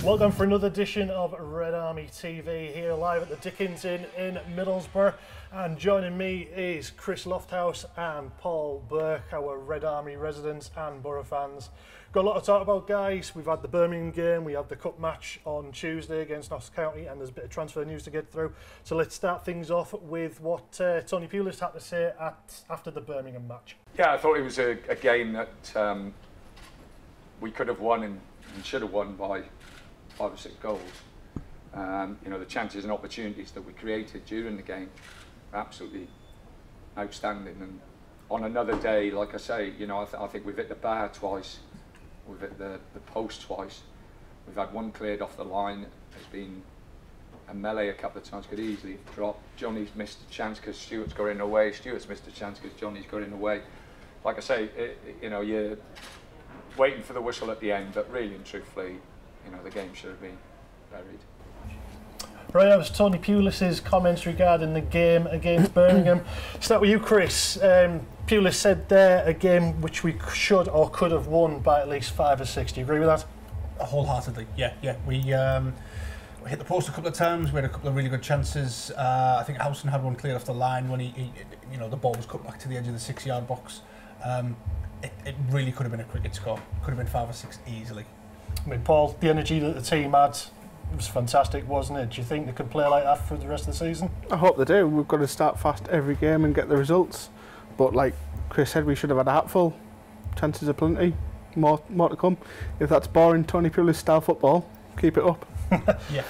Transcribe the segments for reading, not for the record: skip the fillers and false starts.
Welcome for another edition of RedArmy TV here live at the Dickens Inn in Middlesbrough, and joining me is Chris Lofthouse and Paul Burke, our RedArmy residents and Borough fans. Got a lot to talk about, guys. We've had the Birmingham game, we had the cup match on Tuesday against Notts County, and there's a bit of transfer news to get through. So let's start things off with what Tony Pulis had to say after the Birmingham match. Yeah, I thought it was a game that we could have won and should have won by 5 or 6 goals. You know, the chances and opportunities that we created during the game were absolutely outstanding. And on another day, like I say, you know, I think we've hit the bar twice, we've hit the post twice, we've had one cleared off the line. There's been a melee a couple of times, could easily have dropped. Johnny's missed a chance because Stuart's got in the way. Stuart's missed a chance because Johnny's got in the way. Like I say, you know, you're waiting for the whistle at the end, but really and truthfully, you know, the game should have been buried. Right, that was Tony Pulis' comments regarding the game against Birmingham. Start with you, Chris. Pulis said there a game which we should or could have won by at least 5 or 6. Do you agree with that? Wholeheartedly, yeah. We hit the post a couple of times. We had a couple of really good chances. I think Howson had one cleared off the line when he you know, the ball was cut back to the edge of the 6-yard box. It really could have been a cricket score. Could have been 5 or 6 easily. I mean, Paul, the energy that the team had was fantastic, wasn't it? Do you think they could play like that for the rest of the season? I hope they do. We've got to start fast every game and get the results. But like Chris said, we should have had a hatful. Chances are plenty. More to come. If that's boring Tony Pulis style football, keep it up. Yeah.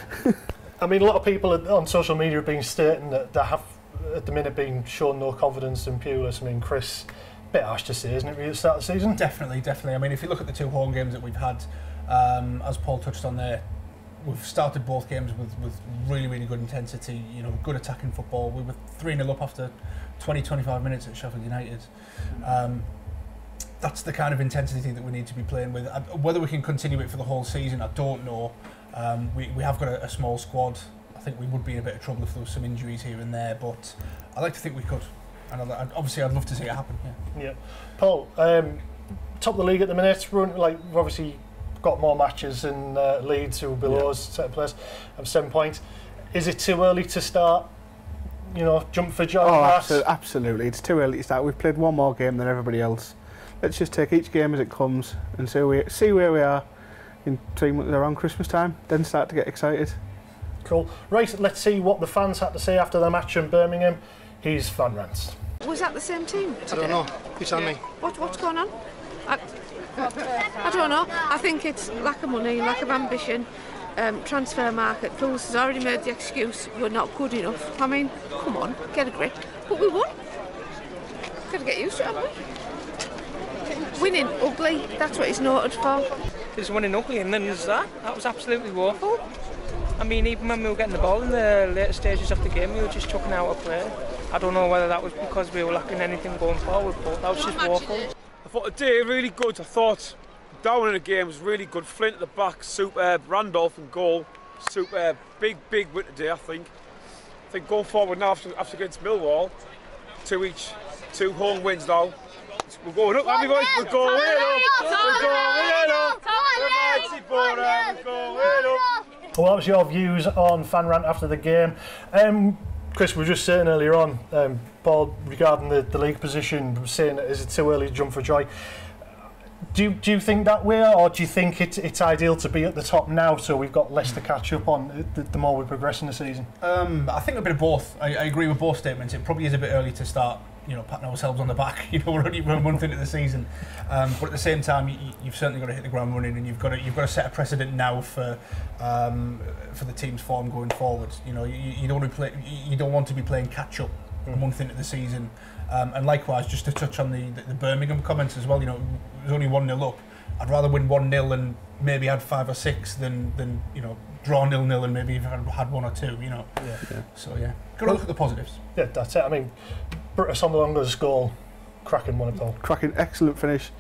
I mean, a lot of people on social media have been stating that they have, at the minute, been shown no confidence in Pulis. I mean, Chris, a bit harsh to say, isn't it, really, at the start of the season? Definitely. I mean, if you look at the 2 home games that we've had, as Paul touched on there, we've started both games with really good intensity, you know, good attacking football. We were 3-0 up after 20-25 minutes at Sheffield United. That's the kind of intensity that we need to be playing with. Whether we can continue it for the whole season, I don't know. We have got a small squad. I think we would be in a bit of trouble if there was some injuries here and there, but I like to think we could. And obviously I'd love to see it happen. Yeah. Paul, top of the league at the minute, like, we've obviously got more matches in Leeds, who are below us, second place, have 7 points. Is it too early to start, you know, jump for joy? Oh, absolutely. It's too early to start. We've played one more game than everybody else. Let's just take each game as it comes and see where we are in 3 months around Christmas time, then start to get excited. Cool. Right, let's see what the fans had to say after the match in Birmingham. Here's Fan Rants. Was that the same team today? I don't know. You tell me. What's going on? I don't know. I think it's lack of money, lack of ambition, transfer market. Pulis has already made the excuse we're not good enough. I mean, come on, get a grip. But we won. Got to get used to it, haven't we? Winning ugly, that's what he's noted for. He's winning ugly, and then there's that. That was absolutely woeful. I mean, even when we were getting the ball in the later stages of the game, we were just chucking out a play. I don't know whether that was because we were lacking anything going forward, but that was just woeful. I thought the day really good. I thought down in the game was really good. Flint at the back, superb. Randolph in goal, superb. Big win today, I think. I think going forward now after against Millwall, 2 each, 2 home wins now. We're going up, haven't we, boys? We're going up. We're going up. We're going up. Well, what was your views on Fan Rant after the game? Chris, we were just saying earlier on, Paul, regarding the league position, saying that is it too early to jump for joy? Do you think that way, or do you think it's ideal to be at the top now so we've got less to catch up on the more we progress in the season? I think a bit of both. I agree with both statements. It probably is a bit early to start, you know, patting ourselves on the back. You know, we're only 1 month into the season, but at the same time, you've certainly got to hit the ground running, and you've got to set a precedent now for the team's form going forward. You know, you don't want to be playing catch up a month into the season. And likewise, just to touch on the Birmingham comments as well, you know, it was only 1-0 up. I'd rather win 1-0 and maybe had 5 or 6 than you know, draw 0-0 and maybe even had 1 or 2. You know. Yeah. So yeah, got to look at the positives. Yeah, that's it. I mean, Sommerlander's goal, cracking one of them. Cracking, excellent finish.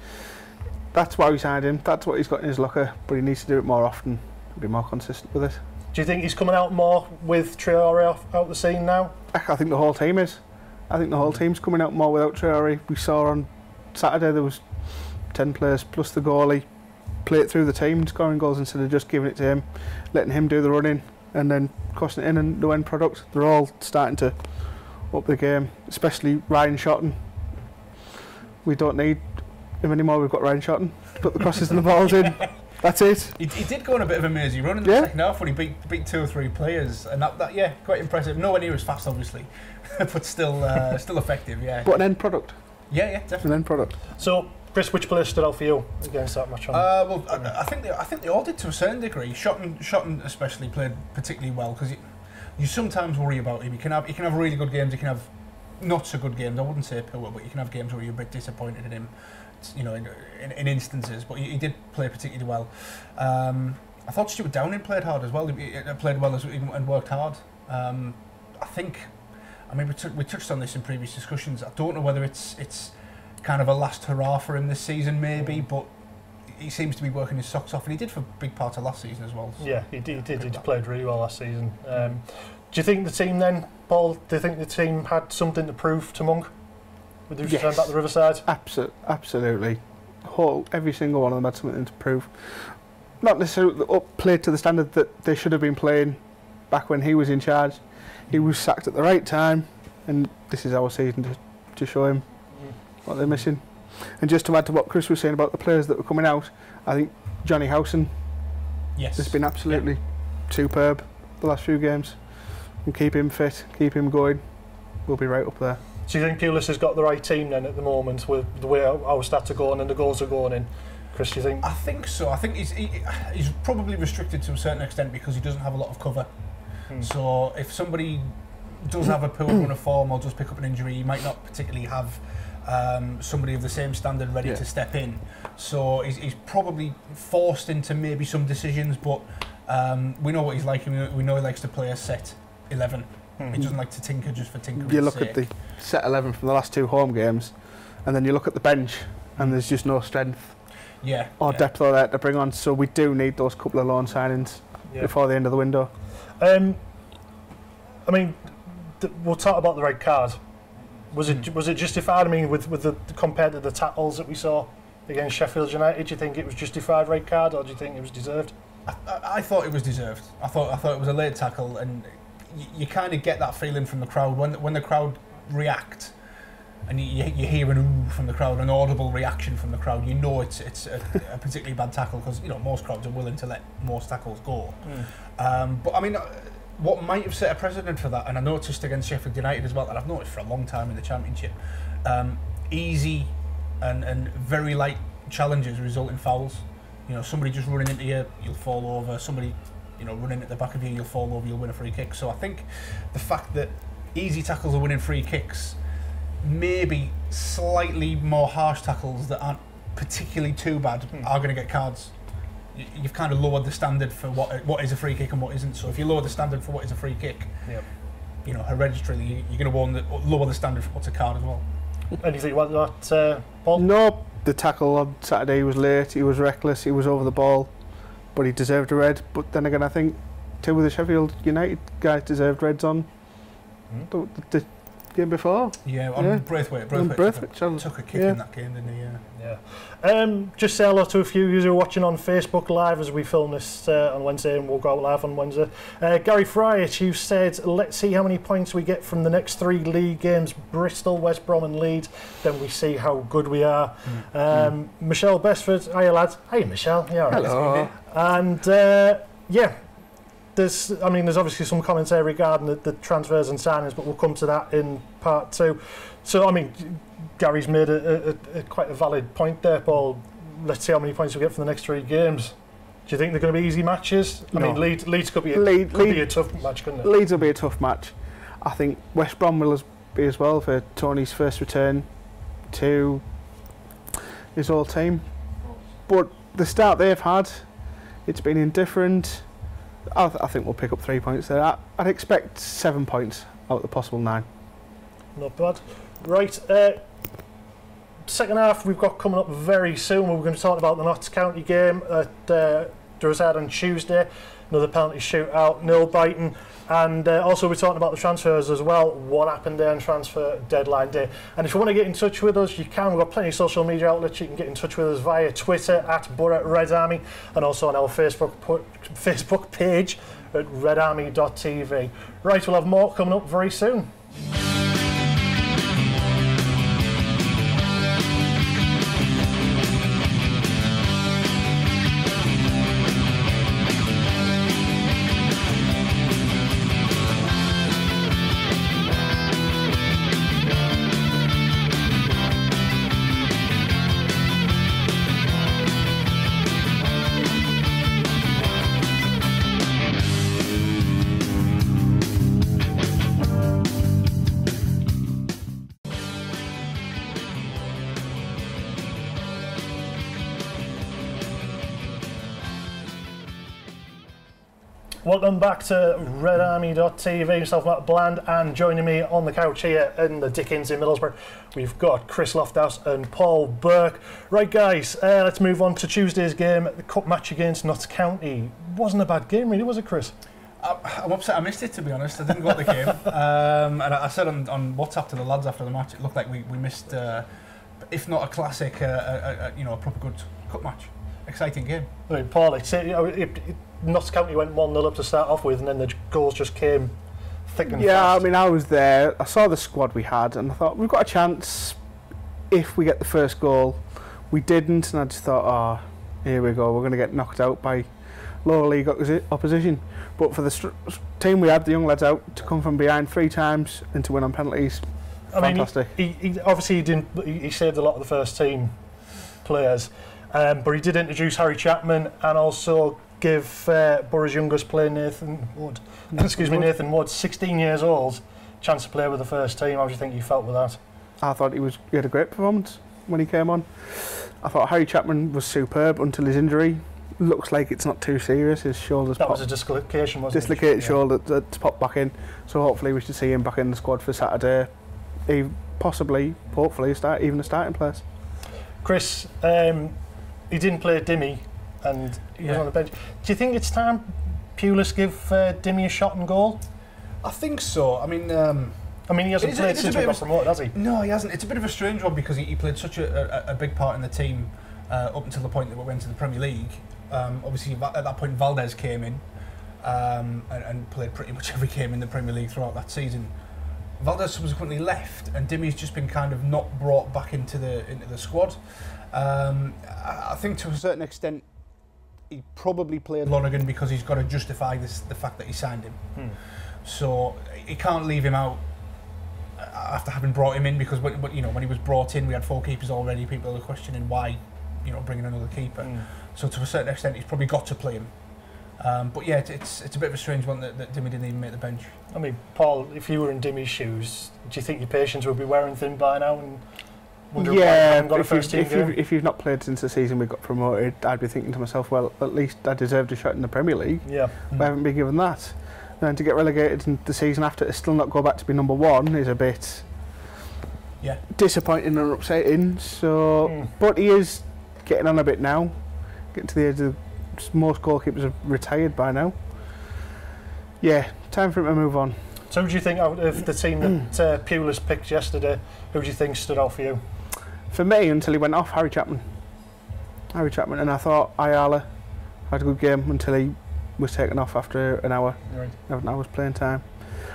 That's why we signed him. That's what he's got in his locker. But he needs to do it more often. Be more consistent with it. Do you think he's coming out more with Traore out the scene now? I think the whole team is. I think the whole team's coming out more without Traore. We saw on Saturday there was 10 players plus the goalie play it through the team, scoring goals instead of just giving it to him, letting him do the running and then crossing it in, and the end product. They're all starting to up the game, especially Ryan Shotton. We don't need him anymore. We've got Ryan Shotton to put the crosses and the balls in. That's it. He did go on a bit of a mazy run in the second half when he beat 2 or 3 players, and that yeah, quite impressive. Nowhere near as fast, obviously, but still effective. Yeah. But an end product. Yeah, definitely. An end product. So, Chris, which player stood out for you against that match? Well, I think they all did to a certain degree. Shotton especially played particularly well, because you sometimes worry about him. You can have really good games. You can have not so good games. I wouldn't say poor, but you can have games where you're a bit disappointed in him. You know, in instances, but he did play particularly well. I thought Stuart Downing played hard as well. He played well and worked hard. I mean, we touched on this in previous discussions. I don't know whether it's kind of a last hurrah for him this season, maybe, but he seems to be working his socks off, and he did for a big part of last season as well. So yeah, he did. He played really well last season. Do you think the team then, Paul? Do you think the team had something to prove to Monk? With the return back to the Riverside? Absolutely. Every single one of them had something to prove. Not necessarily played to the standard that they should have been playing back when he was in charge. He was sacked at the right time, and this is our season to show him what they're missing. And just to add to what Chris was saying about the players that were coming out, I think Johnny Howson has been absolutely superb the last few games. And keep him fit, keep him going, we'll be right up there. So you think Pulis has got the right team then at the moment with the way our stats are going and the goals are going in? Chris, do you think? I think so. I think he's probably restricted to a certain extent because he doesn't have a lot of cover. So if somebody does have a poor run of form or does pick up an injury, he might not particularly have somebody of the same standard ready to step in. So he's probably forced into maybe some decisions, but we know what he's like. We know he likes to play a set 11. He doesn't like to tinker just for tinkering's sake. You look at the set 11 from the last 2 home games, and then you look at the bench, and there's just no strength or depth there to bring on. So we do need those couple of loan signings before the end of the window. I mean, we'll talk about the red card. Was it justified? I mean, with the compared to the tackles that we saw against Sheffield United, do you think it was justified red card, or do you think it was deserved? I thought it was deserved. I thought it was a late tackle, and you kind of get that feeling from the crowd when the crowd react, and you hear an ooh from the crowd, an audible reaction from the crowd. You know it's a particularly bad tackle, because most crowds are willing to let most tackles go. But I mean, what might have set a precedent for that, and I noticed against Sheffield United as well, and I've noticed for a long time in the Championship, easy and very light challenges result in fouls. Somebody just running into you, you'll fall over. Somebody running at the back of you, you'll fall over, you'll win a free kick. So I think the fact that easy tackles are winning free kicks, maybe slightly more harsh tackles that aren't particularly too bad are going to get cards. You've kind of lowered the standard for what is a free kick and what isn't. So if you lower the standard for what is a free kick, hereditarily, you're going to lower the standard for what's a card as well. Anything about that, Paul? No, the tackle on Saturday was late, he was reckless, he was over the ball, but he deserved a red. But then again, I think 2 of the Sheffield United guys deserved reds on the game before. Braithwaite took a kick in that game, didn't he? Just say hello to a few of you who are watching on Facebook Live as we film this on Wednesday, and we'll go out live on Wednesday. Gary Friett, you said, let's see how many points we get from the next 3 league games, Bristol, West Brom and Leeds, then we see how good we are. Michelle Besford, hiya lads. Hey Michelle, yeah, all right. Hello. And there's obviously some commentary regarding the transfers and signings, but we'll come to that in part 2. So, I mean, Gary's made a quite a valid point there, Paul. Let's see how many points we get from the next 3 games. Do you think they're going to be easy matches? I mean, Leeds could be a tough match, couldn't it? Leeds will be a tough match. I think West Brom will be as well for Tony's first return to his old team. But the start they've had, it's been indifferent. I think we'll pick up 3 points there. I'd expect 7 points out of the possible 9. Not bad. Right, second half we've got coming up very soon. We're going to talk about the Notts County game at Riverside on Tuesday. another penalty shootout, 0 Brighton. And also we're talking about the transfers as well, what happened there on transfer deadline day. And if you want to get in touch with us, you can. We've got plenty of social media outlets. You can get in touch with us via Twitter at @RedArmy, and also on our Facebook page at RedArmy.tv. Right, we'll have more coming up very soon. Welcome back to RedArmy.tv. Myself, Matt Bland, and joining me on the couch here in the Dickens in Middlesbrough, we've got Chris Lofthouse and Paul Burke. Right, guys, let's move on to Tuesday's game, the cup match against Notts County. Wasn't a bad game, really, was it, Chris? I'm upset I missed it, to be honest. I didn't go to the game. And I said on WhatsApp to the lads after the match, it looked like we missed, if not a classic, you know, a proper good cup match. Exciting game. Right, Paul, Notts County went 1-0 up to start off with, and then the goals just came thick and fast. Yeah, I mean, I was there. I saw the squad we had, and I thought, we've got a chance if we get the first goal. We didn't, and I just thought, oh, here we go. We're going to get knocked out by lower league opposition. But for the team we had, the young lads out, to come from behind 3 times and to win on penalties, fantastic. He obviously he saved a lot of the first team players, but he did introduce Harry Chapman and also give Borough's youngest player Nathan Wood, Nathan Wood, 16 years old, chance to play with the first team. How do you think he felt with that? I thought he had a great performance when he came on. I thought Harry Chapman was superb until his injury. Looks like it's not too serious. His shoulder's popped. That was a dislocation, wasn't it? Dislocated shoulder that's popped back in. So hopefully we should see him back in the squad for Saturday. Hopefully, even a starting place. Chris, he didn't play Dimmy, and he was on the bench. Do you think it's time Pulis give Dimmy a shot and goal? I think so. I mean, he hasn't played since we got promoted, has he? No, he hasn't. It's a bit of a strange one because he played such a big part in the team up until the point that we went to the Premier League. Obviously, at that point, Valdez came in and played pretty much every game in the Premier League throughout that season. Valdez subsequently left, and Dimmy's just been kind of not brought back into the squad. I think to a certain extent, he probably played Lonergan because he's got to justify the fact that he signed him. So he can't leave him out after having brought him in, because when he was brought in, we had 4 keepers already. People are questioning why, bringing another keeper. So to a certain extent, he's probably got to play him. But yeah, it's a bit of a strange one that Dimmy didn't even make the bench. I mean, Paul, if you were in Dimmy's shoes, do you think your patience would be wearing thin by now? And yeah, if you've not played since the season we got promoted, I'd be thinking to myself, well, at least I deserved a shot in the Premier League. Yeah. I haven't been given that. And to get relegated in the season after to still not go back to be number 1 is a bit disappointing and upsetting. So, but he is getting on a bit now. Getting to the age of most goalkeepers have retired by now. Yeah, time for him to move on. So who do you think out of the team that Pulis picked yesterday, who do you think stood out for you? For me, until he went off, Harry Chapman. And I thought Ayala had a good game until he was taken off after an hour. Right. An hour's playing time.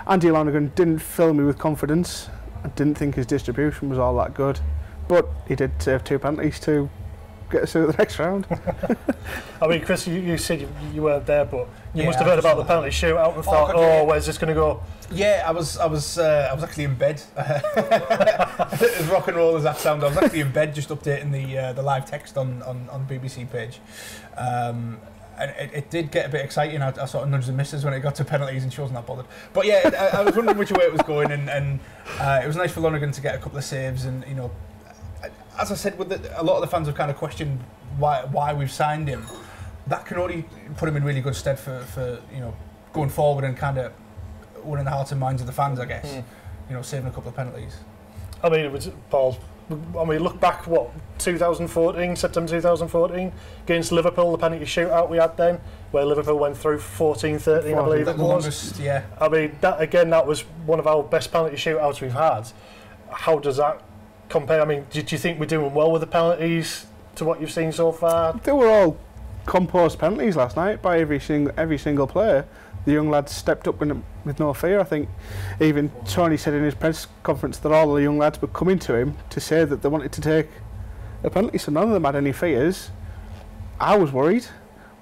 Andy Lonergan didn't fill me with confidence. I didn't think his distribution was all that good, but he did save 2 penalties to get us through the next round. I mean, Chris, you said you weren't there, but you must have heard about the penalty shootout and thought, where's this going to go? Yeah, I was actually in bed. As rock and roll as that sounds, I was actually in bed just updating the live text on the BBC page. And it did get a bit exciting. I sort of nudged the missus when it got to penalties and she wasn't that bothered. But yeah, I was wondering which way it was going, and it was nice for Lonergan to get a couple of saves. And as I said, a lot of the fans have kind of questioned why we've signed him. That can only put him in really good stead for going forward and kind of winning the hearts and minds of the fans, I guess. Saving a couple of penalties. I mean, Paul, I mean, look back, what, 2014, September 2014, against Liverpool, the penalty shootout we had then, where Liverpool went through 14-13, I believe it was. Longest, yeah. I mean, that was one of our best penalty shootouts we've had. How does that compare? I mean, do you think we're doing well with the penalties to what you've seen so far? They were all composed penalties last night by every single player. The young lads stepped up with no fear. I think even Tony said in his press conference that all the young lads were coming to him to say that they wanted to take a penalty, so none of them had any fears. I was worried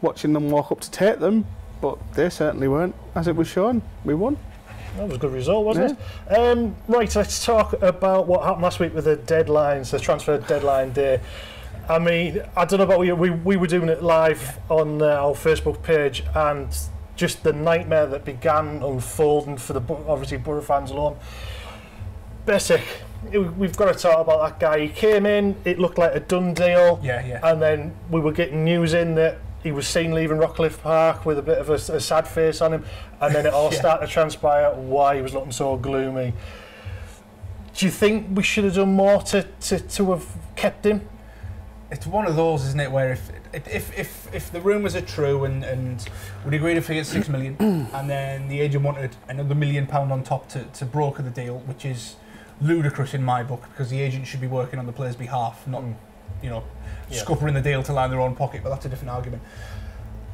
watching them walk up to take them, but they certainly weren't. As it was shown, we won. That was a good result, wasn't it? Right, let's talk about what happened last week with the deadlines, the transfer deadline day. I mean, I don't know about you, we were doing it live on our Facebook page, and just the nightmare that began unfolding for the obviously Borough fans alone. Basic, we've got to talk about that guy. He came in, it looked like a done deal, and then we were getting news in that he was seen leaving Rockcliffe Park with a bit of a sad face on him, and then it all started to transpire why he was looking so gloomy. Do you think we should have done more to have kept him? It's one of those, isn't it, where if the rumours are true and we'd agreed to fee at 6 million and then the agent wanted another £1 million on top to broker the deal, which is ludicrous in my book, because the agent should be working on the player's behalf, not scuppering the deal to line their own pocket, but that's a different argument.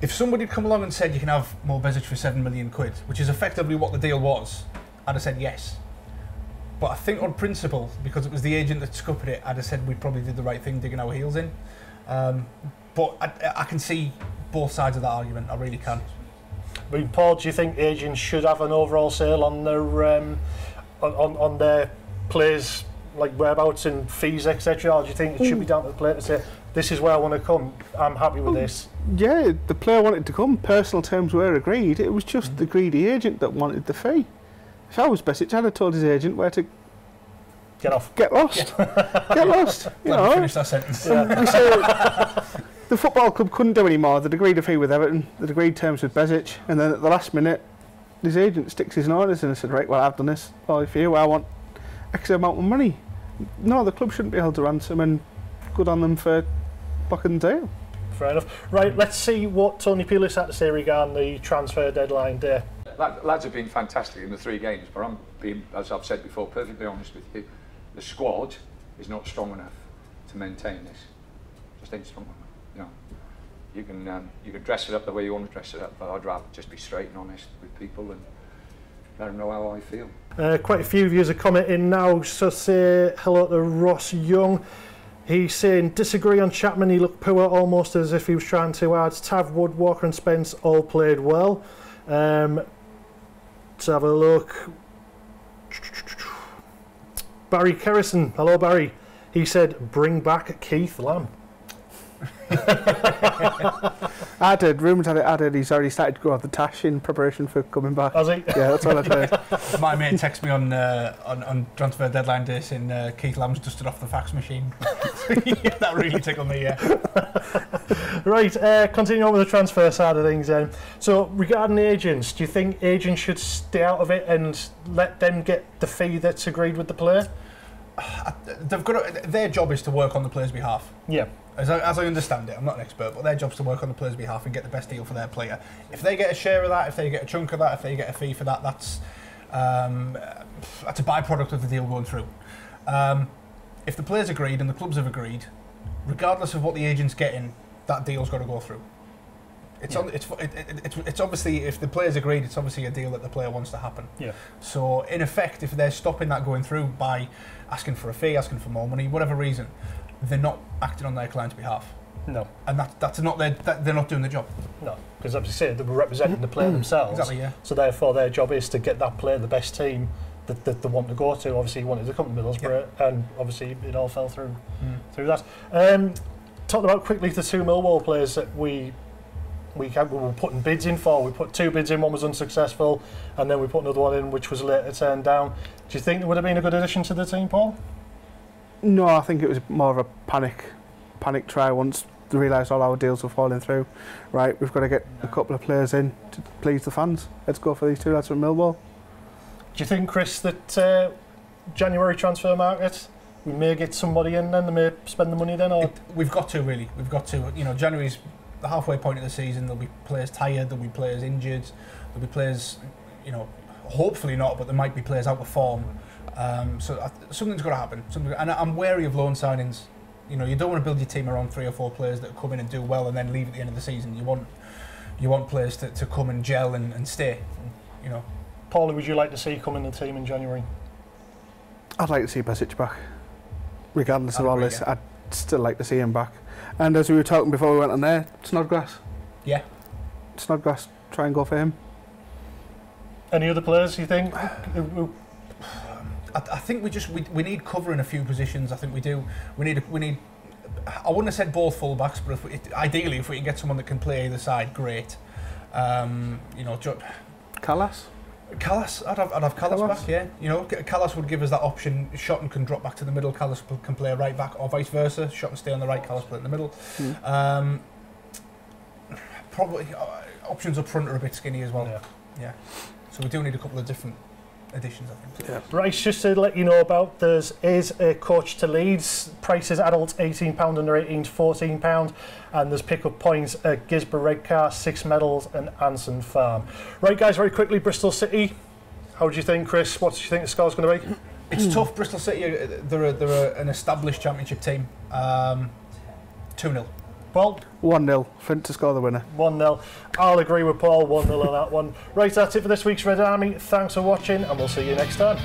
If somebody had come along and said you can have Mo Besic for £7 million, which is effectively what the deal was, I'd have said yes. But I think on principle, because it was the agent that scuppered it, I'd have said we probably did the right thing digging our heels in. But I can see both sides of that argument, I really can. I mean, Paul, do you think agents should have an overall sale on their on their players, like whereabouts and fees, etc., or do you think it should be down to the player to say, this is where I want to come, I'm happy with this? Yeah, the player wanted to come, personal terms were agreed, it was just the greedy agent that wanted the fee. If I was Besic, I'd have told his agent where to get off. Get lost. Get lost. You know. Finish that sentence. We say the football club couldn't do any more. They'd agreed a fee with Everton, they'd agreed terms with Besic, and then at the last minute, his agent sticks his nose in and said, right, well, I've done this. Well, for you, I want X amount of money. No, the club shouldn't be held to ransom, and good on them for blocking the deal. Fair enough. Right, let's see what Tony Pulis had to say regarding the transfer deadline day. Lads have been fantastic in the 3 games, but I'm being, as I've said before, perfectly honest with you. The squad is not strong enough to maintain this. Just ain't strong enough. You know, you can dress it up the way you want to dress it up, but I'd rather just be straight and honest with people and let them know how I feel. Quite a few of you are commenting now. So say hello to Ross Young. He's saying, disagree on Chapman, he looked poor, almost as if he was trying too hard. Tav, Wood, Walker and Spence all played well. Let's have a look. Barry Kerrison, hello Barry. He said, bring back Keith Lamb. I did. Rumours had it added. He's already started to go off the tash in preparation for coming back. Has he? Yeah, that's all I've heard. My mate texted me on transfer deadline day saying Keith Lamb's dusted off the fax machine. Yeah, that really tickled me, yeah. Right, continuing on with the transfer side of things then. So regarding the agents, do you think agents should stay out of it and let them get the fee that's agreed with the player? They've got their job is to work on the player's behalf. Yeah. As I understand it, I'm not an expert, but their job's to work on the player's behalf and get the best deal for their player. If they get a share of that, if they get a chunk of that, if they get a fee for that, that's a byproduct of the deal going through. If the players agreed and the clubs have agreed, regardless of what the agent's getting, that deal's got to go through. It's obviously, if the players agreed, it's obviously a deal that the player wants to happen. Yeah. So in effect, if they're stopping that going through by asking for a fee, asking for more money, whatever reason, they're not acting on their client's behalf. No. And that's not they're not doing the job. No, because as you said, they were representing the player themselves. Exactly, yeah. So therefore, their job is to get that player the best team that they want to go to. Obviously, he wanted to come to Middlesbrough, and obviously it all fell through that. Talking about quickly the 2 Millwall players that we were putting bids in for. We put 2 bids in, one was unsuccessful, and then we put another one in which was later turned down. Do you think it would have been a good addition to the team, Paul? No, I think it was more of a panic try once they realised all our deals were falling through. Right, we've got to get a couple of players in to please the fans. Let's go for these 2 lads from Millwall. Do you think, Chris, that January transfer market we may get somebody in then, they may spend the money then, or we've got to really. We've got to. You know, January's the halfway point of the season. There'll be players tired. There'll be players injured. There'll be players, you know, hopefully not, but there might be players out of form. So something's got to happen. And I'm wary of loan signings. You know, you don't want to build your team around 3 or 4 players that come in and do well and then leave at the end of the season. You want players to come and gel and stay. You know. Paul, who would you like to see come in the team in January? I'd like to see Besic back. Regardless of all this, I'd still like to see him back. And as we were talking before we went on there, Snodgrass. Yeah. Snodgrass, try and go for him. Any other players you think? I think we need cover in a few positions. I think we do. We need. I wouldn't have said both fullbacks, but ideally, if we can get someone that can play either side, great. You know, Callas, I'd have Callas back. Yeah, you know, Callas would give us that option. Shotton can drop back to the middle. Callas can play right back, or vice versa. Shotton stay on the right. Callas play in the middle. Probably options up front are a bit skinny as well. Yeah. So we do need a couple of different additions, I think. Yeah. Right, just to let you know about, there is a coach to Leeds. Prices adults £18, under 18s £14, and there's pick-up points at Gisborne Redcar, Six Meadows and Anson Farm. Right, guys, very quickly, Bristol City. How do you think, Chris? What do you think the score's going to be? It's tough. Bristol City, they're an established championship team. 2-0. Paul? 1-0. Flint to score the winner. 1-0. I'll agree with Paul. 1-0 on that one. Right, that's it for this week's Red Army. Thanks for watching, and we'll see you next time.